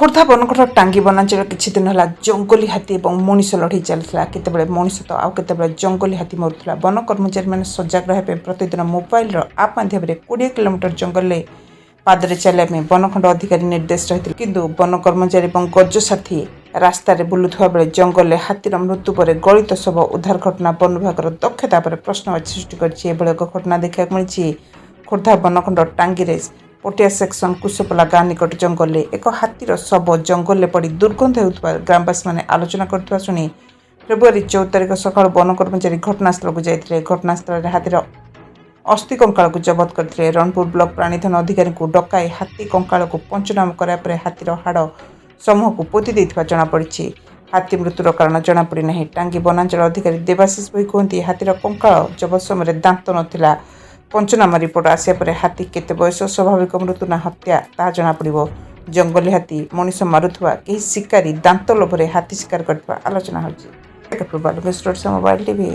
ଖୋର୍ଦ୍ଧା ବନକଟ ଟାଙ୍ଗୀ ବନାଞ୍ଚଳ କିଛି ଦିନ ହେଲା ଜଙ୍ଗଲି ହାତୀ ଏବଂ ମଣିଷ ଲଢ଼େଇ ଚାଲିଥିଲା। କେତେବେଳେ ମଣିଷ ତ ଆଉ କେତେବେଳେ ଜଙ୍ଗଲି ହାତୀ ମରୁଥିଲା। ବନ କର୍ମଚାରୀମାନେ ସଜାଗ ରହିବା ପାଇଁ ପ୍ରତିଦିନ ମୋବାଇଲର ଆପ୍ ମାଧ୍ୟମରେ 20 କିଲୋମିଟର ଜଙ୍ଗଲରେ ପାଦରେ ଚାଲିବା ପାଇଁ ବନଖଣ୍ଡ ଅଧିକାରୀ ନିର୍ଦ୍ଦେଶ ରହିଥିଲେ। କିନ୍ତୁ ବନ କର୍ମଚାରୀ ଏବଂ ଗଜ ସାଥୀ ରାସ୍ତାରେ ବୁଲୁଥିବା ବେଳେ ଜଙ୍ଗଲରେ ହାତୀର ମୃତ୍ୟୁ ପରେ ଗଳିତ ଶବ ଉଦ୍ଧାର ଘଟଣା ବନ ବିଭାଗର ଦକ୍ଷତା ଉପରେ ପ୍ରଶ୍ନବାଚୀ ସୃଷ୍ଟି କରିଛି। ଏଭଳି ଏକ ଘଟଣା ଦେଖିବାକୁ ମିଳିଛି ଖୋର୍ଦ୍ଧା ବନଖଣ୍ଡ ଟାଙ୍ଗୀରେ ପଟିଆ ସେକ୍ସନ କୁଶପଲା ଗାଁ ନିକଟ ଜଙ୍ଗଲରେ ଏକ ହାତୀର ଶବ ଜଙ୍ଗଲରେ ପଡ଼ି ଦୁର୍ଗନ୍ଧ ହେଉଥିବା ଗ୍ରାମବାସୀମାନେ ଆଲୋଚନା କରୁଥିବା ଶୁଣି ଫେବୃଆରୀ 14 ତାରିଖ ସକାଳୁ ବନ କର୍ମଚାରୀ ଘଟଣାସ୍ଥଳକୁ ଯାଇଥିଲେ। ଘଟଣାସ୍ଥଳରେ ହାତୀର ଅସ୍ଥି କଙ୍କାଳକୁ ଜବତ କରିଥିଲେ। ରଣପୁର ବ୍ଲକ ପ୍ରାଣୀଧନ ଅଧିକାରୀଙ୍କୁ ଡକାଇ ହାତୀ କଙ୍କାଳକୁ ପଞ୍ଚନାମ କରିବା ପରେ ହାତୀର ହାଡ଼ ସମୂହକୁ ପୋତି ଦେଇଥିବା ଜଣାପଡ଼ିଛି। ହାତୀ ମୃତ୍ୟୁର କାରଣ ଜଣାପଡ଼ି ନାହିଁ। ଟାଙ୍ଗୀ ବନାଞ୍ଚଳ ଅଧିକାରୀ ଦେବାଶିଷ ଭୋଇ କୁହନ୍ତି, ହାତୀର କଙ୍କାଳ ଜବତ ସମୟରେ ଦାନ୍ତ ନଥିଲା। ପଞ୍ଚନାମା ରିପୋର୍ଟ ଆସିବା ପରେ ହାତୀ କେତେ ବୟସ, ସ୍ୱାଭାବିକ ମୃତ୍ୟୁ ନା ହତ୍ୟା ତାହା ଜଣାପଡ଼ିବ। ଜଙ୍ଗଲି ହାତୀ ମଣିଷ ମାରୁଥିବା, କେହି ଶିକାରୀ ଦାନ୍ତ ଲୋଭରେ ହାତୀ ଶିକାର କରିଥିବା ଆଲୋଚନା ହେଉଛି। Mobile TV.